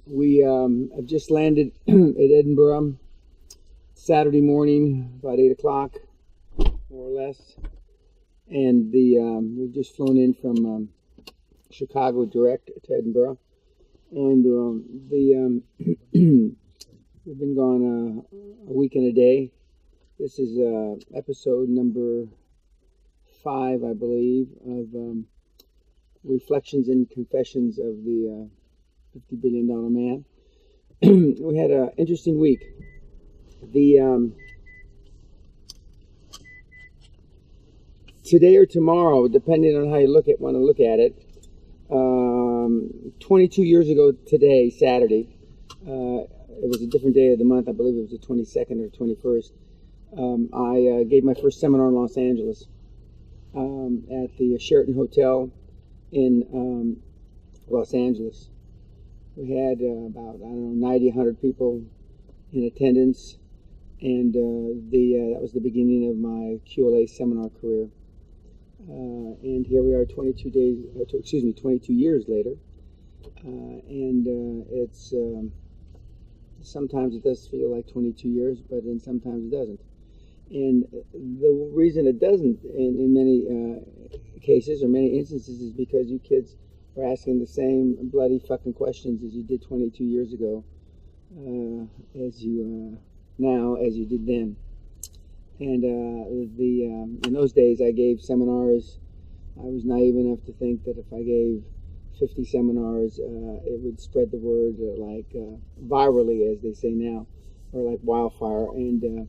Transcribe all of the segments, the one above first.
We have just landed at Edinburgh Saturday morning, about 8 o'clock, more or less. And we've just flown in from Chicago direct to Edinburgh. And we've been gone a week and a day. This is episode number 5, I believe, of Reflections and Confessions of the $50 billion man. We had an interesting week. Today or tomorrow, depending on how you want to look at it, 22 years ago today, Saturday, it was a different day of the month. I believe it was the 22nd or 21st. I gave my first seminar in Los Angeles at the Sheraton Hotel in Los Angeles. We had about, 90, 100 people in attendance, and that was the beginning of my QLA seminar career. And here we are 22 years later, and it's sometimes it does feel like 22 years, but then sometimes it doesn't. And the reason it doesn't in many cases or many instances is because you kids are asking the same bloody fucking questions as you did 22 years ago, as you did then. And in those days I gave seminars. I was naive enough to think that if I gave 50 seminars, it would spread the word virally, as they say now, or like wildfire. And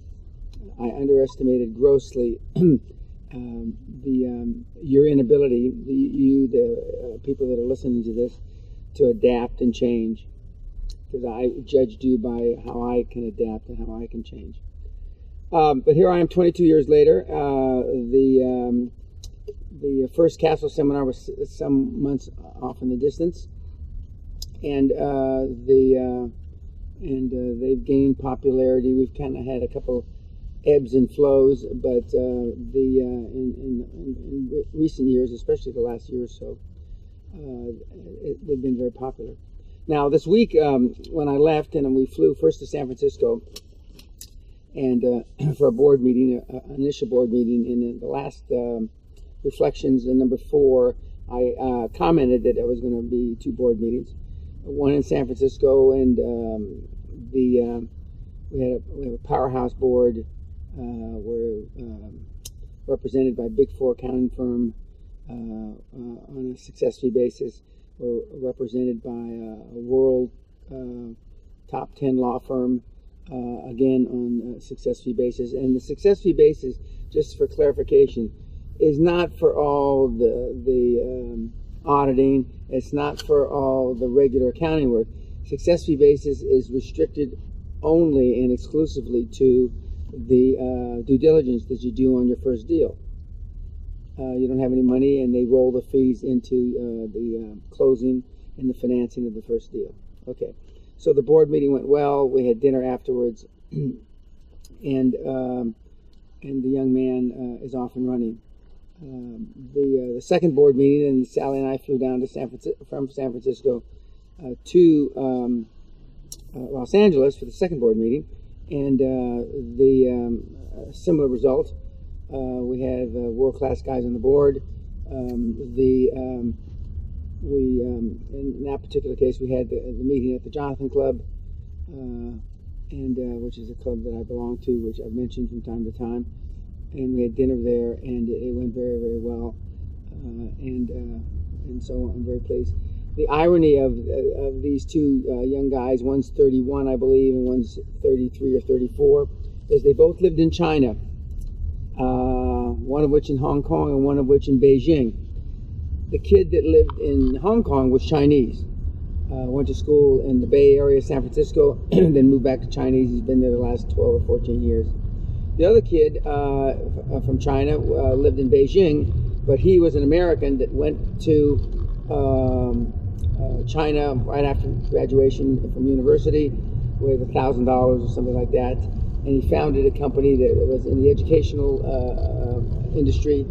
I underestimated grossly your inability, the people that are listening to this, to adapt and change. Because I judged you by how I can adapt and how I can change. But here I am 22 years later. The first Castle seminar was some months off in the distance, and they've gained popularity. We've kind of had a couple ebbs and flows, but in recent years, especially the last year or so, they've been very popular. Now this week, when I left, and we flew first to San Francisco, and for a board meeting, an initial board meeting, in the last reflections, number 4, I commented that there was going to be 2 board meetings, one in San Francisco, and we have a powerhouse board. We're represented by a Big 4 accounting firm on a success fee basis. We're represented by a world top 10 law firm, again on a success fee basis. And the success fee basis, just for clarification, is not for all the auditing. It's not for all the regular accounting work. Success fee basis is restricted only and exclusively to the due diligence that you do on your first deal. You don't have any money, and they roll the fees into the closing and the financing of the first deal. Okay, so the board meeting went well. We had dinner afterwards, and the young man is off and running. The second board meeting, and Sally and I flew down to from San Francisco to Los Angeles for the second board meeting, and similar result. We have world-class guys on the board. In that particular case, we had the meeting at the Jonathan Club, which is a club that I belong to, which I've mentioned from time to time. And we had dinner there, and it went very, very well. And so I'm very pleased. The irony of these 2 young guys, one's 31, I believe, and one's 33 or 34, is they both lived in China. One of which in Hong Kong and one of which in Beijing. The kid that lived in Hong Kong was Chinese. Went to school in the Bay Area, San Francisco, and then moved back to Chinese. He's been there the last 12 or 14 years. The other kid from China lived in Beijing, but he was an American that went to China right after graduation from university with $1,000 or something like that. And he founded a company that was in the educational industry,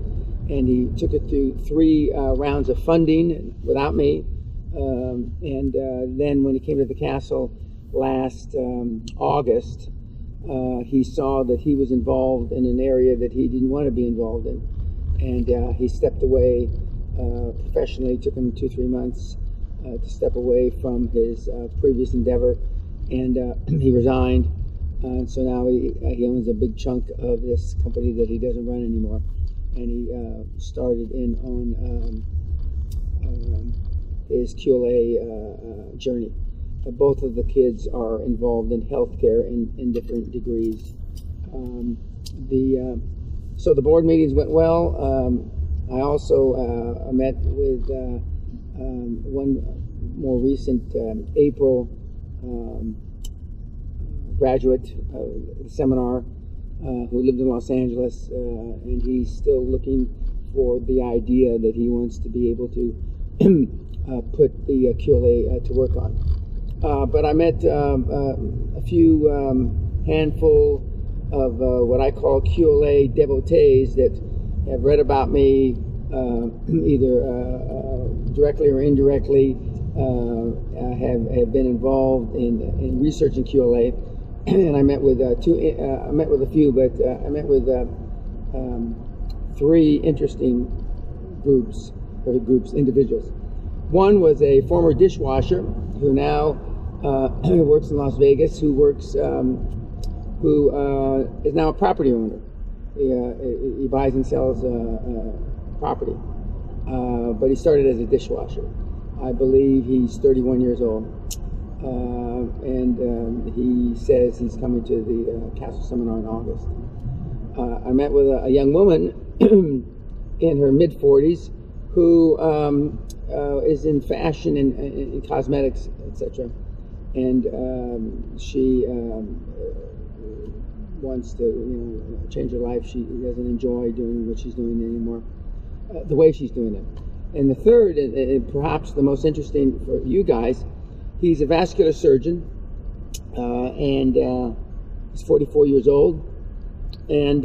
and he took it through 3 rounds of funding without me, Then when he came to the castle last August, he saw that he was involved in an area that he didn't want to be involved in, and he stepped away professionally. It took him 2-3 months to step away from his previous endeavor, and he resigned. And so now he owns a big chunk of this company that he doesn't run anymore, and he started in on his QLA journey. Both of the kids are involved in healthcare in different degrees. So the board meetings went well. I also met with one more recent April graduate seminar who lived in Los Angeles, and he's still looking for the idea that he wants to be able to put the QLA to work on. But I met a few handful of what I call QLA devotees that have read about me either directly or indirectly, have been involved in researching QLA. And I met with a few, but I met with 3 interesting individuals. One was a former dishwasher who now works in Las Vegas, who is now a property owner. He buys and sells property, but he started as a dishwasher. I believe he's 31 years old, and he says he's coming to the Castle Seminar in August. I met with a young woman in her mid-40s who is in fashion and in cosmetics, etc. And she wants to, change her life. She doesn't enjoy doing what she's doing anymore, the way she's doing it. And the third, and perhaps the most interesting for you guys, he's a vascular surgeon, and he's 44 years old, and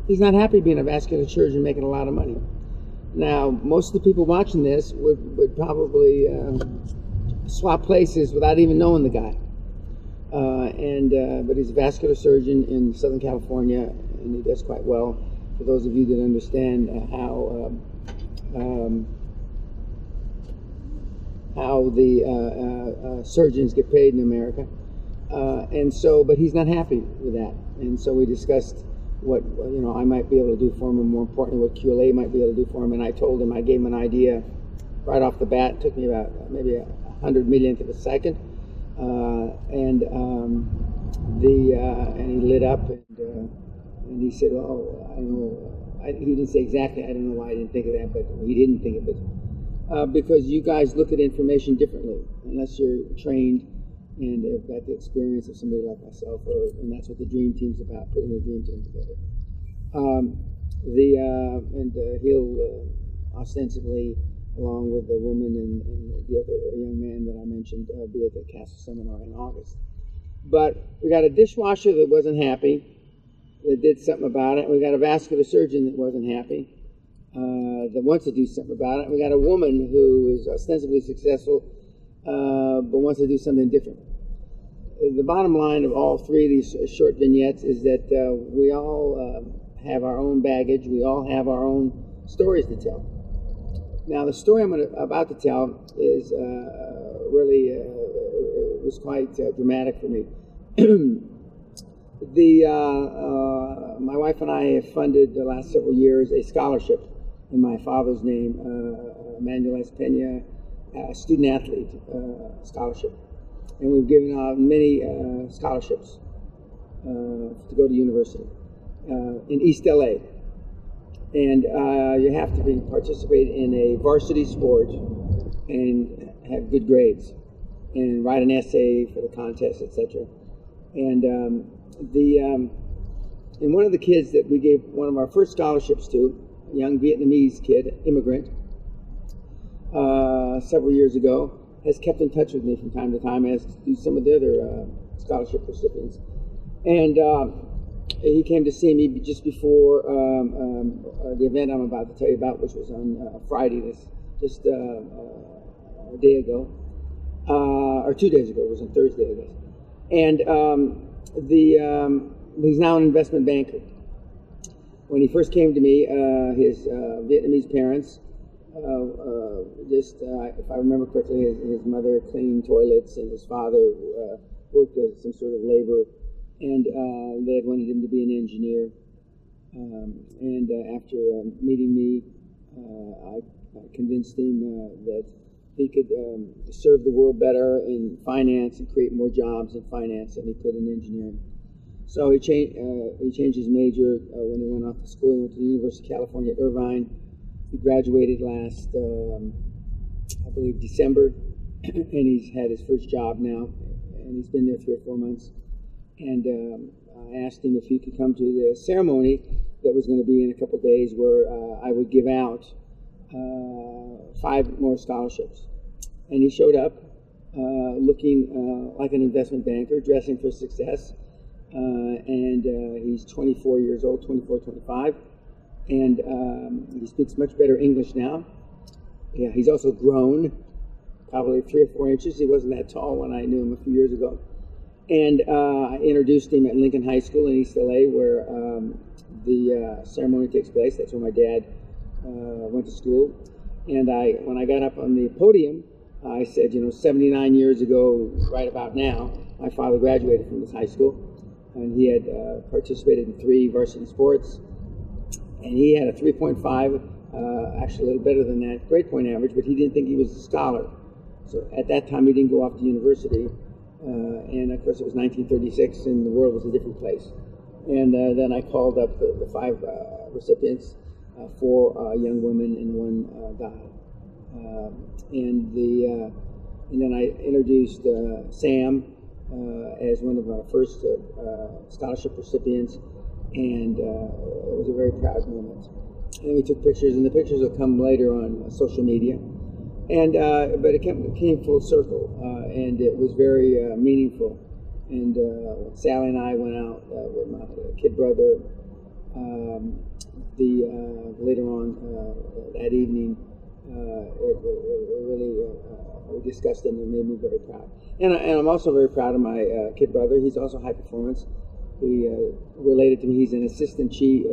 he's not happy being a vascular surgeon making a lot of money. Now, most of the people watching this would probably swap places without even knowing the guy. But he's a vascular surgeon in Southern California, and he does quite well. For those of you that understand how the surgeons get paid in America, but he's not happy with that. And so we discussed what I might be able to do for him, and more importantly, what QLA might be able to do for him. And I told him, I gave him an idea right off the bat. It took me about maybe 100 millionth of a second, and he lit up, and he said, "Oh, I don't know." He didn't say exactly. I don't know why I didn't think of that, but he didn't think of it because you guys look at information differently, unless you're trained and have got the experience of somebody like myself, and that's what the Dream Team's about, putting the Dream Team together. He'll ostensibly, along with the woman and the other young man that I mentioned, be at the Castle Seminar in August. But we got a dishwasher that wasn't happy, that did something about it. We got a vascular surgeon that wasn't happy, that wants to do something about it. We got a woman who is ostensibly successful, but wants to do something different. The bottom line of all 3 of these short vignettes is that we all have our own baggage. We all have our own stories to tell. Now, the story I'm about to tell is really was quite dramatic for me. My wife and I have funded the last several years a scholarship in my father's name, Manuel S. Pena, student athlete scholarship, and we've given out many scholarships to go to university in East LA. And you have to participate in a varsity sport and have good grades and write an essay for the contest, etc. And and one of the kids that we gave one of our first scholarships to, a young Vietnamese kid, immigrant, several years ago, has kept in touch with me from time to time, as do some of the other scholarship recipients. And he came to see me just before the event I'm about to tell you about, which was on Friday, just a day ago, or 2 days ago. It was on Thursday, I guess. And he's now an investment banker. When he first came to me, his Vietnamese parents, if I remember correctly, his mother cleaned toilets and his father worked as some sort of labor, and they had wanted him to be an engineer. And after meeting me, I convinced him that he could serve the world better in finance and create more jobs in finance than he could in engineering. So he changed his major when he went off to school. He went to the University of California at Irvine. He graduated last, I believe, December, and he's had his first job now, and he's been there 3 or 4 months. And I asked him if he could come to the ceremony that was going to be in a couple of days, where I would give out 5 more scholarships. And he showed up looking like an investment banker, dressing for success. And he's 24 years old, 24, 25. And he speaks much better English now. Yeah, he's also grown, probably 3 or 4 inches. He wasn't that tall when I knew him a few years ago. And I introduced him at Lincoln High School in East LA, where the ceremony takes place. That's where my dad went to school. And when I got up on the podium, I said, 79 years ago, right about now, my father graduated from this high school. And he had participated in 3 varsity sports. And he had a 3.5, actually a little better than that, grade point average, but he didn't think he was a scholar. So at that time, he didn't go off to university. And of course, it was 1936, and the world was a different place. And then I called up the 5 recipients, 4 young women and 1 guy. And then I introduced Sam as one of our first scholarship recipients, and it was a very proud moment. And then we took pictures, and the pictures will come later on social media. And but it came full circle, and it was very meaningful. And Sally and I went out with my kid brother later on that evening. It really we discussed it, and it made me very proud. And I'm also very proud of my kid brother. He's also high performance. He related to me. He's an assistant chief,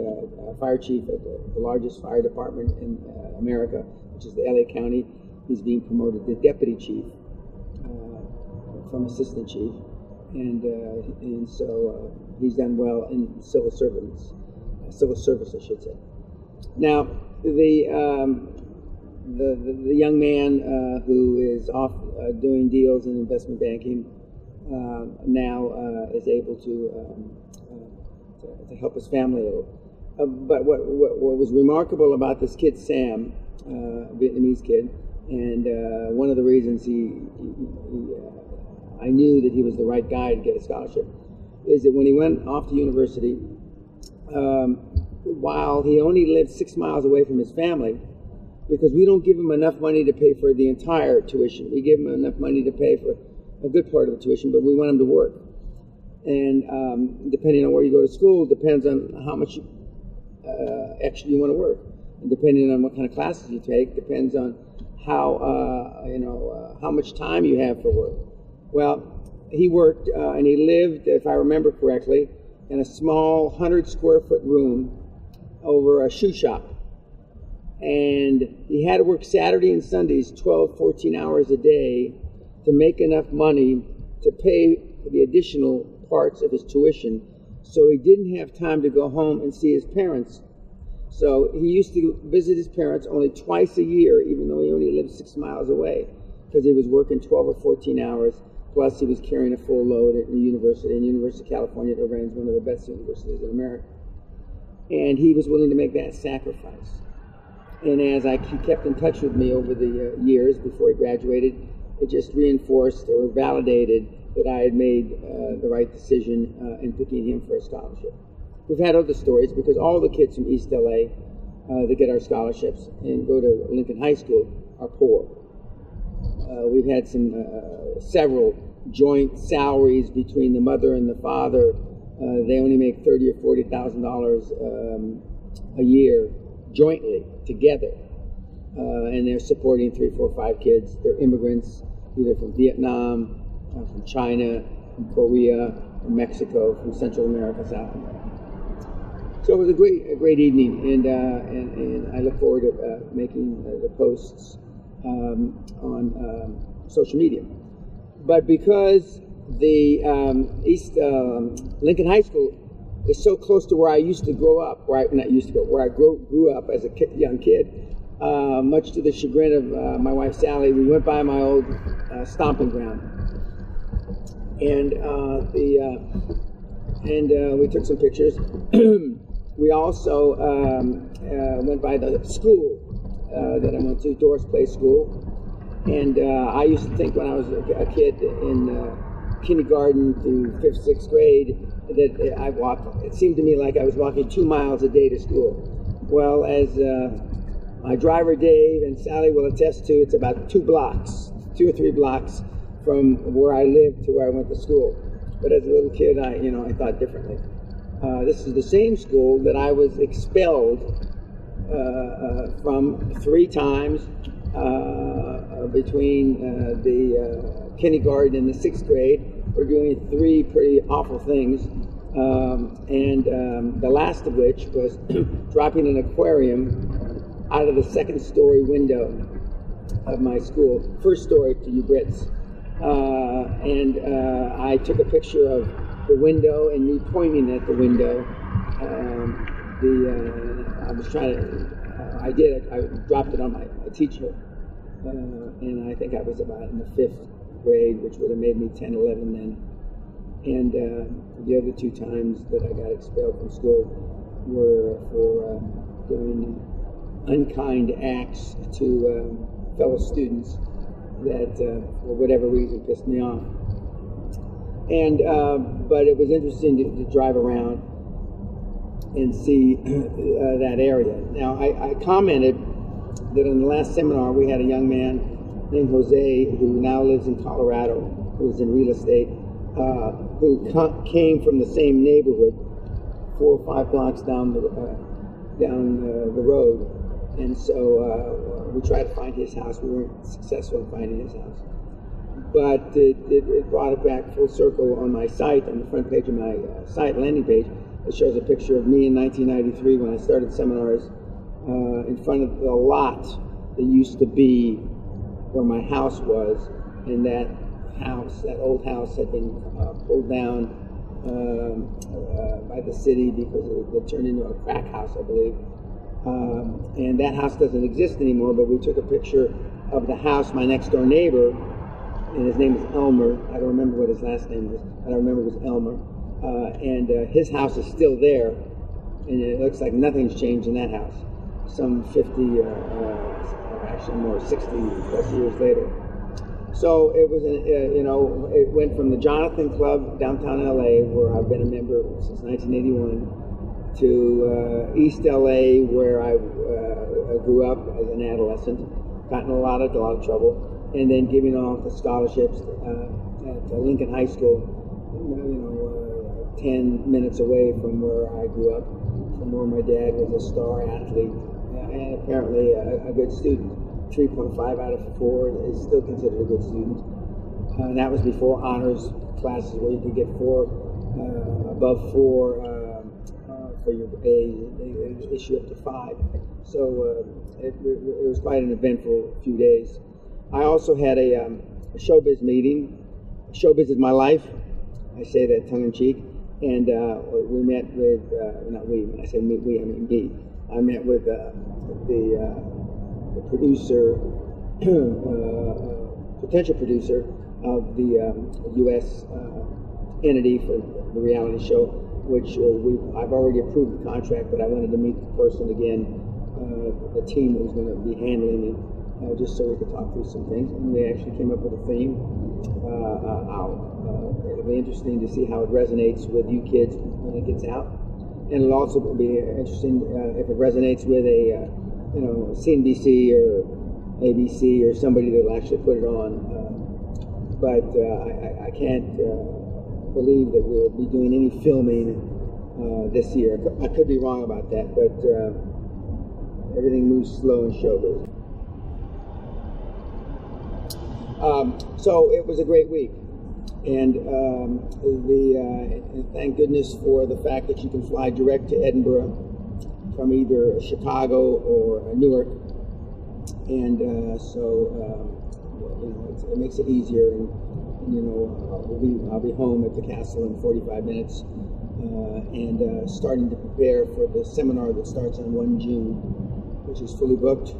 fire chief at the largest fire department in America, which is the LA County. He's being promoted to deputy chief from assistant chief, and so he's done well in civil service, I should say. Now the young man who is off doing deals in investment banking now is able to help his family a little. But what was remarkable about this kid, Sam, Vietnamese kid, and one of the reasons I knew that he was the right guy to get a scholarship is that when he went off to university, while he only lived 6 miles away from his family, because we don't give him enough money to pay for the entire tuition. We give him enough money to pay for a good part of the tuition, but we want him to work. And depending on where you go to school, depends on how much extra you want to work. And depending on what kind of classes you take, depends on how much time you have for work. Well, he worked and he lived, if I remember correctly, in a small 100-square-foot room over a shoe shop. And he had to work Saturday and Sundays 12, 14 hours a day to make enough money to pay for the additional parts of his tuition, so he didn't have time to go home and see his parents. So he used to visit his parents only twice a year, even though he only lived 6 miles away, because he was working 12 or 14 hours, plus he was carrying a full load at the university. And University of California at Irvine is one of the best universities in America. And he was willing to make that sacrifice. And as he kept in touch with me over the years before he graduated, it just reinforced or validated that I had made the right decision in picking him for a scholarship. We've had other stories, because all the kids from East LA that get our scholarships and go to Lincoln High School are poor. We've had several joint salaries between the mother and the father. They only make $30,000 or $40,000 a year jointly together. and they're supporting 3, 4, 5 kids. They're immigrants, either from Vietnam, from China, from Korea, from Mexico, from Central America, South America. So it was a great evening, and I look forward to making the posts on social media. But because the East Lincoln High School is so close to where I used to grow up, where I grew up as a young kid, much to the chagrin of my wife Sally, we went by my old stomping ground, and we took some pictures. We also went by the school that I went to, Doris Place School, and I used to think when I was a kid in kindergarten through 5th, 6th grade that I walked. It seemed to me like I was walking 2 miles a day to school. Well, as my driver Dave and Sally will attest to, it's about 2 or 3 blocks from where I lived to where I went to school. But as a little kid, I thought differently. This is the same school that I was expelled from 3 times between the kindergarten and the 6th grade. We're doing 3 pretty awful things, and the last of which was dropping an aquarium out of the 2nd story window of my school, 1st story to you Brits. And I took a picture of the window and me pointing at the window. I dropped it on my teacher, and I think I was about in the 5th grade, which would have made me 10, 11 then. And the other 2 times that I got expelled from school were for doing unkind acts to fellow students that, for whatever reason, pissed me off. And but it was interesting to drive around and see that area. Now, I commented that in the last seminar we had a young man named Jose who now lives in Colorado, who's in real estate, who came from the same neighborhood 4 or 5 blocks down the road. And so we tried to find his house. We weren't successful in finding his house. But it brought it back full circle on my site, on the front page of my site landing page. It shows a picture of me in 1993 when I started seminars in front of the lot that used to be where my house was. And that old house had been pulled down by the city because it turned into a crack house, I believe. And that house doesn't exist anymore, but we took a picture of the house, my next door neighbor, and his name is Elmer. I don't remember what his last name was, but I remember it was Elmer. And his house is still there, and it looks like nothing's changed in that house. Some 50, actually more, 60 plus years later. So it was, it went from the Jonathan Club downtown LA, where I've been a member since 1981, to East LA, where I grew up as an adolescent, got in a lot of trouble, and then giving off the scholarships at Lincoln High School, 10 minutes away from where I grew up, from where my dad was a star athlete and apparently a good student. 3.5 out of 4 is still considered a good student. And that was before honors classes where you could get 4, above 4 for your A, they issue up to 5. So it was quite an eventful few days. I also had a showbiz meeting. Showbiz is my life. I say that tongue-in-cheek. And we met with, not we, when I say we, I mean me. I met with the producer, potential producer of the U.S. entity for the reality show, which I've already approved the contract, but I wanted to meet the person again, the team that was going to be handling it, just so we could talk through some things. And we actually came up with a theme. It'll be interesting to see how it resonates with you kids when it gets out. And it'll also be interesting if it resonates with a CNBC or ABC or somebody that'll actually put it on. But I can't believe that we'll be doing any filming this year. I could be wrong about that, but everything moves slow in showbiz. So it was a great week. And thank goodness for the fact that you can fly direct to Edinburgh from either Chicago or Newark. And it makes it easier. And I'll be home at the castle in 45 minutes. And starting to prepare for the seminar that starts on 1 June, which is fully booked.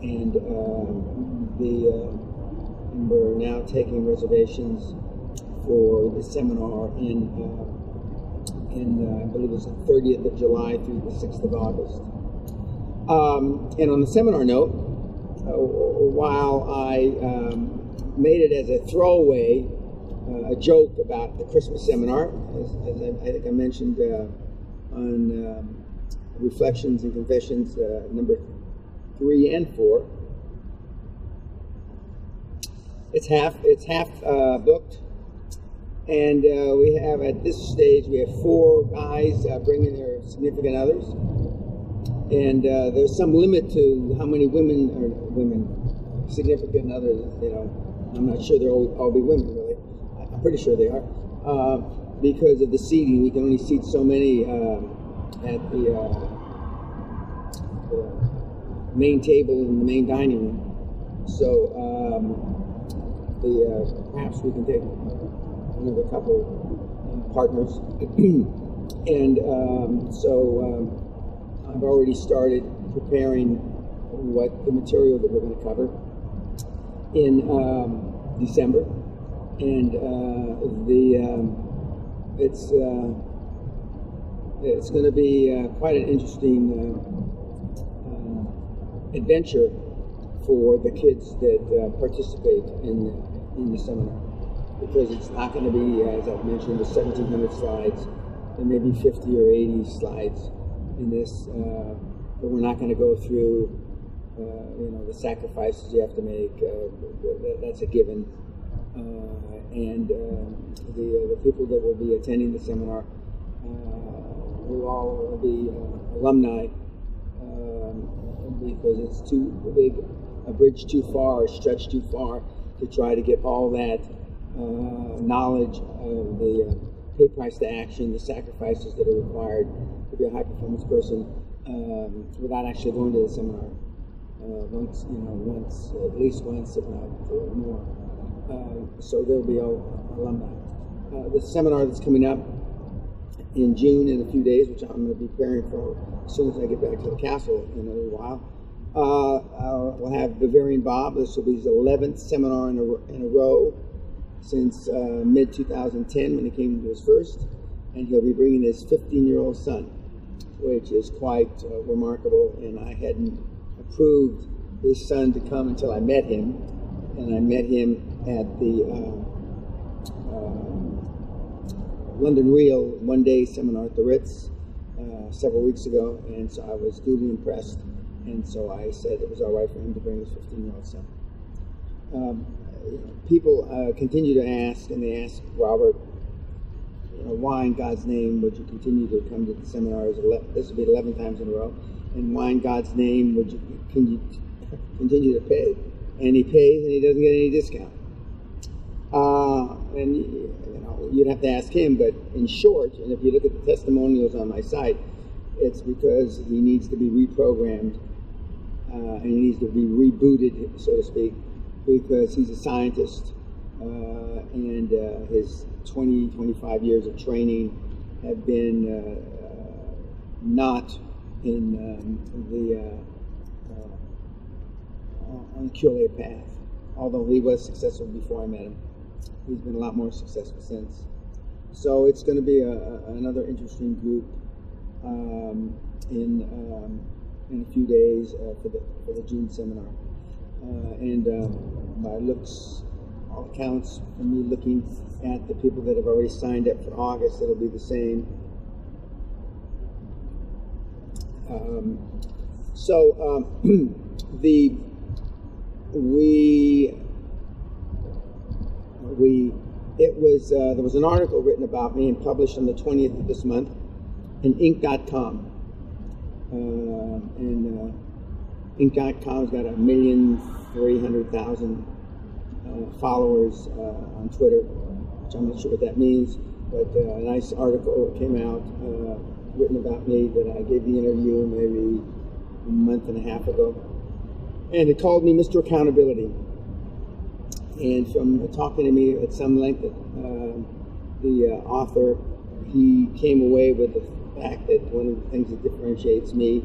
And we're now taking reservations for the seminar in I believe it's the 30th of July through the 6th of August. And on the seminar note, while I made it as a throwaway, a joke about the Christmas seminar, as I think I mentioned on Reflections and Confessions number 3 and 4. It's half booked, and we have at this stage 4 guys bringing their significant others, and there's some limit to how many women significant others. I'm not sure they'll all be women really. I'm pretty sure they are, because of the seating. We can only seat so many at the main table in the main dining room. So perhaps we can take another couple partners. And I've already started preparing what the material that we're going to cover in December. And it's going to be quite an interesting adventure for the kids that participate in the seminar, because it's not going to be, as I've mentioned, the 1,700 slides. There may be 50 or 80 slides in this, but we're not going to go through the sacrifices you have to make. That's a given. And the people that will be attending the seminar will all be alumni, because it's too big, a bridge too far, a stretch too far to try to get all that knowledge of the pay price to action, the sacrifices that are required to be a high performance person, without actually going to the seminar at least once, if not more. So there'll be alumni. The seminar that's coming up in June in a few days, which I'm going to be preparing for as soon as I get back to the castle in a little while. We'll have Bavarian Bob. This will be his 11th seminar in a row since mid-2010 when he came to his first, and he'll be bringing his 15-year-old son, which is quite remarkable. And I hadn't approved his son to come until I met him, and I met him at the London Reel one-day seminar at the Ritz several weeks ago, and so I was duly impressed, and so I said it was all right for him to bring his 15-year-old son. People continue to ask, and they ask Robert, why in God's name would you continue to come to the seminars? This will be 11 times in a row. And why in God's name would you continue to pay? And he pays, and he doesn't get any discount. And you'd have to ask him, but in short, and if you look at the testimonials on my site, it's because he needs to be reprogrammed, and he needs to be rebooted, so to speak, because he's a scientist, and his 25 years of training have been not in on the Cure path. Although he was successful before I met him, he's been a lot more successful since. So it's going to be another interesting group in a few days for the June seminar. And by looks, all accounts, from me looking at the people that have already signed up for August, it'll be the same. There was an article written about me and published on the 20th of this month in Inc.com. Inc.com's got 1,300,000 followers on Twitter, which I'm not sure what that means, but a nice article came out written about me that I gave the interview maybe a month and a half ago, and it called me Mr. Accountability. And from talking to me at some length, the author, he came away with the fact that one of the things that differentiates me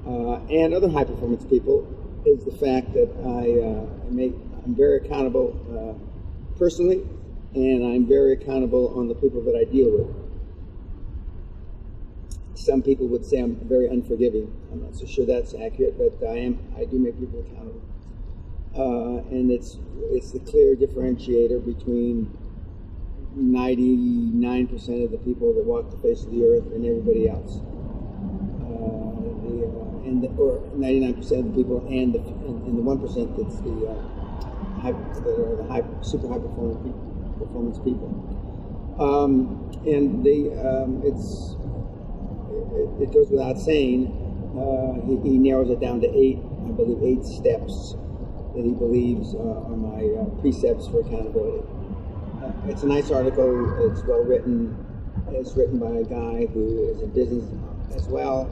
and other high-performance people is the fact that I'm very accountable personally, and I'm very accountable on the people that I deal with. Some people would say I'm very unforgiving. I'm not so sure that's accurate, but I do make people accountable. And it's the clear differentiator between 99% of the people that walk the face of the earth and everybody else. Or 99% of the people and the 1% that's super high performance people. It goes without saying. He narrows it down to 8 steps that he believes are my precepts for accountability. It's a nice article. It's well written. It's written by a guy who is in business as well,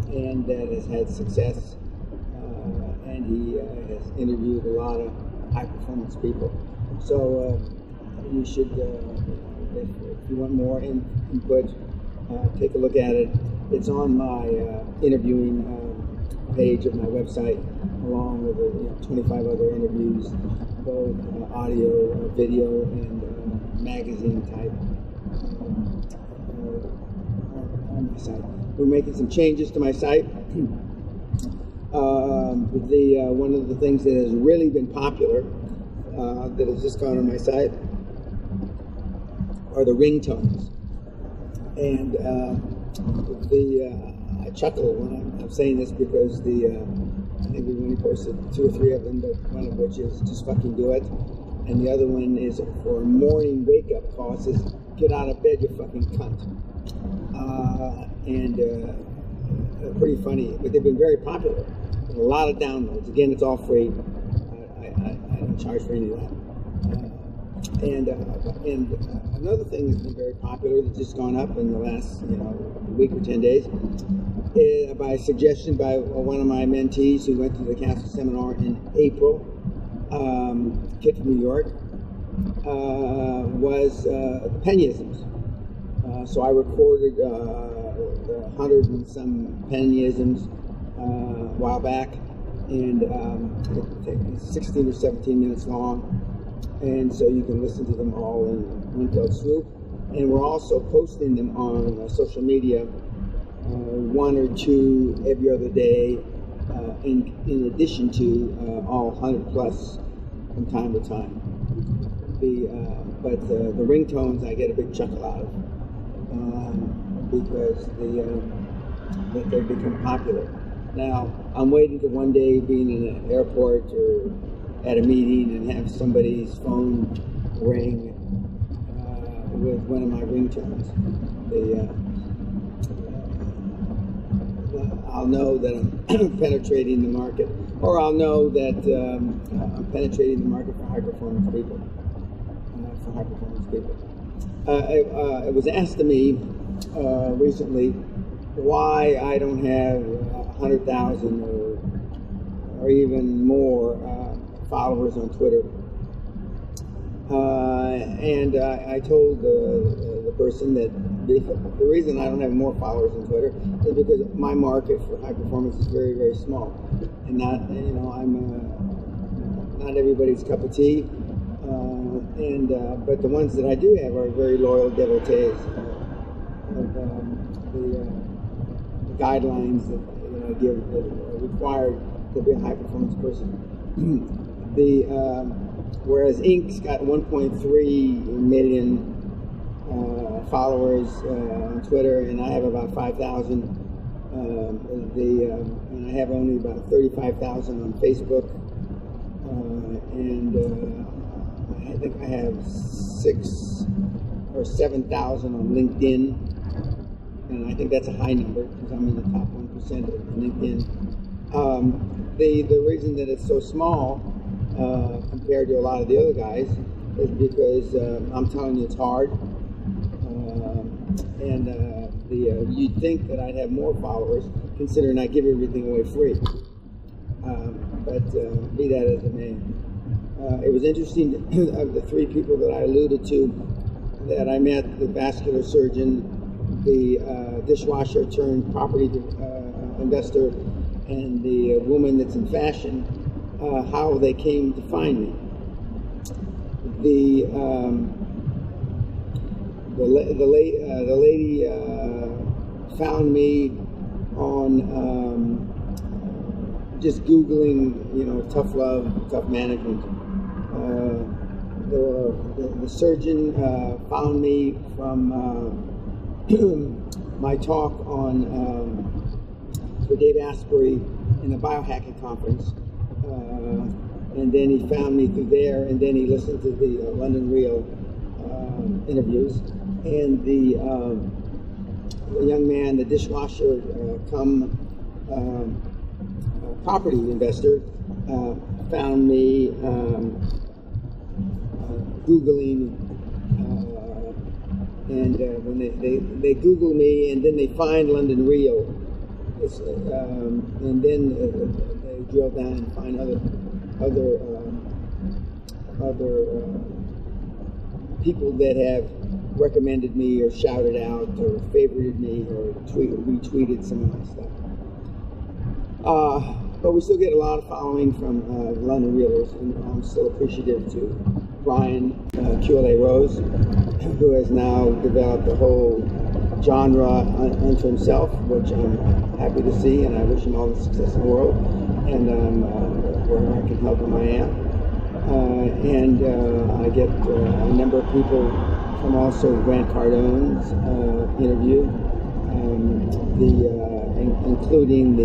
and that has had success. And he has interviewed a lot of high-performance people. So you should, if you want more input, take a look at it. It's on my interviewing page of my website, along with 25 other interviews, both audio, video, and magazine type on my site. We're making some changes to my site. One of the things that has really been popular that has just gone on my site are the ringtones. And I chuckle when I'm saying this because I think we've only posted 2 or 3 of them, but one of which is just fucking do it. And the other one is for a morning wake-up call. It says, get out of bed, you fucking cunt. Pretty funny, but they've been very popular. A lot of downloads. Again, it's all free. I don't charge for any of that. And another thing that's been very popular that's just gone up in the last week or 10 days, by suggestion by one of my mentees who went to the Castle Seminar in April, kid from New York, was the pennyisms. So I recorded 100 and some pennyisms a while back, and it's 16 or 17 minutes long, and so you can listen to them all in one fell swoop. And we're also posting them on social media, 1 or 2 every other day, in addition to all 100 plus from time to time. But the ringtones I get a big chuckle out of, because they've become popular. Now, I'm waiting to one day being in an airport or at a meeting and have somebody's phone ring with one of my ringtones. I'll know that I'm penetrating the market, or I'll know that I'm penetrating the market for high-performance people. It was asked to me recently why I don't have 100,000 or even more followers on Twitter. And I told the person that the reason I don't have more followers on Twitter is because my market for high performance is very, very small, and not I'm not everybody's cup of tea. But the ones that I do have are very loyal devotees of the guidelines that I give that are required to be a high performance person. Whereas Inc.'s got 1.3 million followers on Twitter, and I have about 5,000. And I have only about 35,000 on Facebook, and I think I have 6,000 or 7,000 on LinkedIn, and I think that's a high number because I'm in the top 1% of LinkedIn. The reason that it's so small compared to a lot of the other guys is because I'm telling you it's hard. You'd think that I'd have more followers, considering I give everything away free. But be that as it may. It was interesting, of the three people that I alluded to, that I met: the vascular surgeon, the dishwasher turned property investor, and the woman that's in fashion, how they came to find me. The lady found me on just Googling, tough love, tough management. The surgeon found me from my talk on for Dave Asprey in the biohacking conference, and then he found me through there, and then he listened to the London Real interviews, and the young man, the dishwasher property investor, found me Googling, and when they Google me, and then they find London Real, and then they drill down and find other people that have recommended me or shouted out or favorited me or retweeted some of my stuff. But we still get a lot of following from London Realers, and I'm still appreciative to Brian QLA Rose, who has now developed a whole genre unto himself, which I'm happy to see, and I wish him all the success in the world, and where I can help him, I am. I get a number of people from also Grant Cardone's interview, including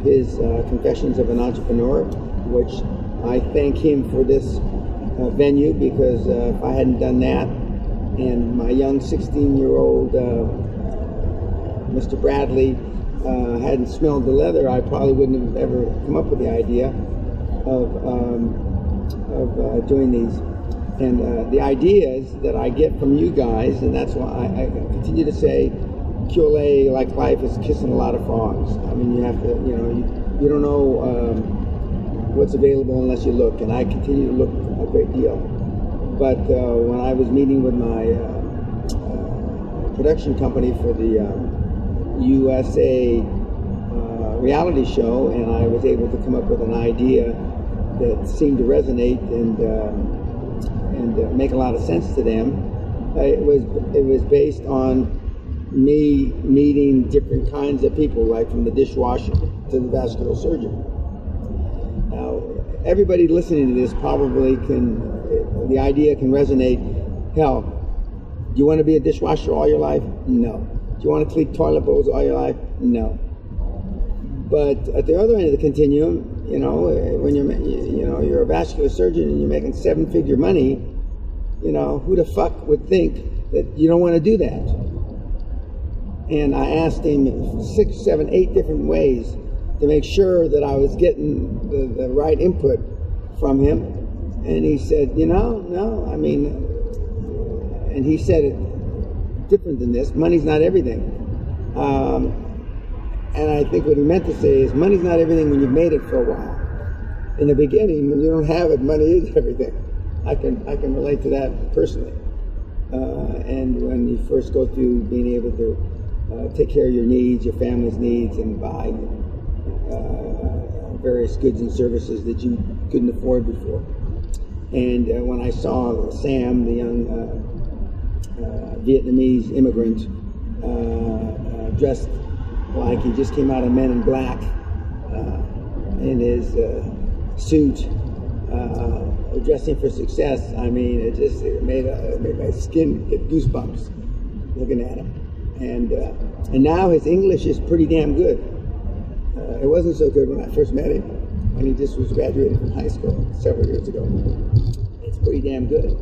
his Confessions of an Entrepreneur, which I thank him for this venue, because if I hadn't done that, and my young 16-year-old Mr. Bradley hadn't smelled the leather, I probably wouldn't have ever come up with the idea of doing these. And the ideas that I get from you guys, and that's why I continue to say, QLA, like life, is kissing a lot of frogs. I mean, you have to, you don't know what's available unless you look, and I continue to look a great deal. But when I was meeting with my production company for the USA reality show, and I was able to come up with an idea that seemed to resonate and make a lot of sense to them. It was based on me meeting different kinds of people, like from the dishwasher to the vascular surgeon. Now, everybody listening to this probably the idea can resonate. Hell, do you want to be a dishwasher all your life? No. Do you want to clean toilet bowls all your life? No. But at the other end of the continuum, when you're a vascular surgeon and you're making 7-figure money, who the fuck would think that you don't want to do that? And I asked him 6, 7, 8 different ways to make sure that I was getting the right input from him. And he said, no, I mean, and he said it different than this: money's not everything. And I think what he meant to say is, money's not everything when you've made it for a while. In the beginning, when you don't have it, money is everything. I can relate to that personally. And when you first go through being able to take care of your needs, your family's needs, and buy various goods and services that you couldn't afford before. And when I saw Sam, the young Vietnamese immigrant, dressed like he just came out of Men in Black, in his suit, dressing for success, I mean, it made my skin get goosebumps looking at him. And now his English is pretty damn good. It wasn't so good when I first met him, when he just was graduating from high school several years ago. It's pretty damn good.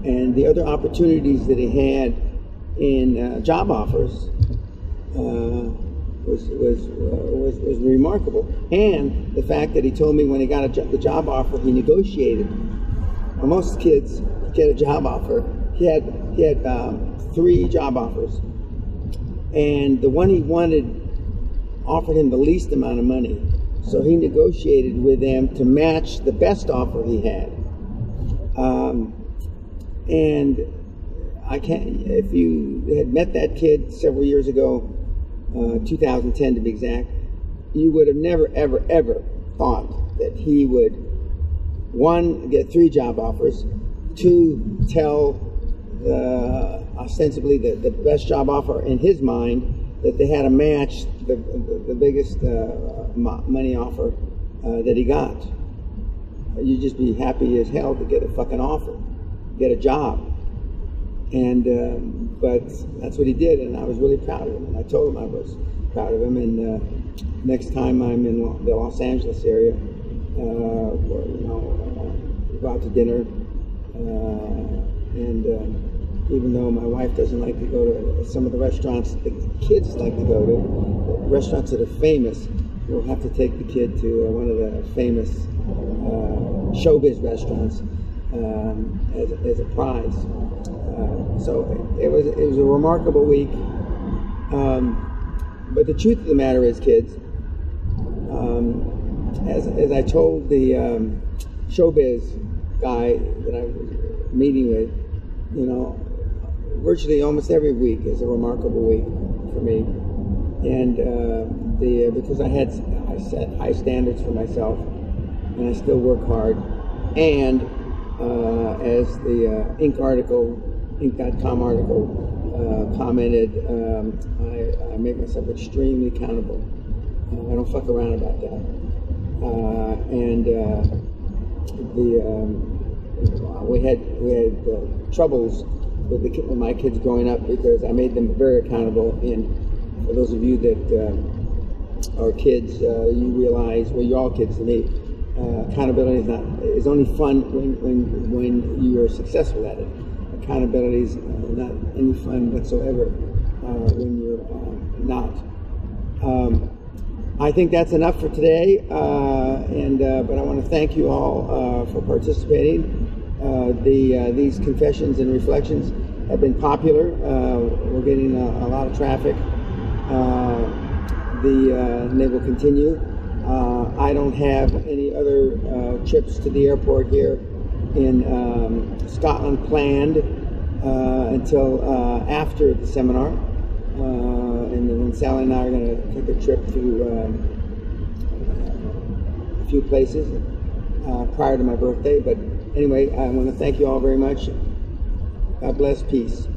And the other opportunities that he had in job offers, was remarkable. And the fact that he told me when he got the job offer, he negotiated. Well, most kids get a job offer. He had 3 job offers, and the one he wanted offered him the least amount of money. So he negotiated with them to match the best offer he had. And I can't. If you had met that kid several years ago, 2010 to be exact, you would have never, ever, ever thought that he would, 1, get 3 job offers, 2, tell ostensibly the best job offer in his mind that they had to match the biggest money offer that he got. You'd just be happy as hell to get a fucking offer, get a job. And but that's what he did, and I was really proud of him. And I told him I was proud of him. And next time I'm in the Los Angeles area, we go out to dinner. Even though my wife doesn't like to go to some of the restaurants the kids like to go to, restaurants that are famous, we'll have to take the kid to one of the famous showbiz restaurants as a prize. So it was a remarkable week. But the truth of the matter is, kids, as I told the showbiz guy that I was meeting with, virtually almost every week is a remarkable week for me, and because I set high standards for myself, and I still work hard, and as the Inc.com article commented, I make myself extremely accountable. I don't fuck around about that, we had troubles with my kids growing up because I made them very accountable. And for those of you that are kids, you realize, well, you're all kids to me. Accountability is only fun when you are successful at it. Accountability is not any fun whatsoever when you're not. I think that's enough for today, but I want to thank you all for participating. These confessions and reflections have been popular. We're getting a lot of traffic. And they will continue. I don't have any other trips to the airport here in Scotland planned until after the seminar. And then Sally and I are going to take a trip to a few places prior to my birthday. But anyway, I want to thank you all very much. God bless. Peace.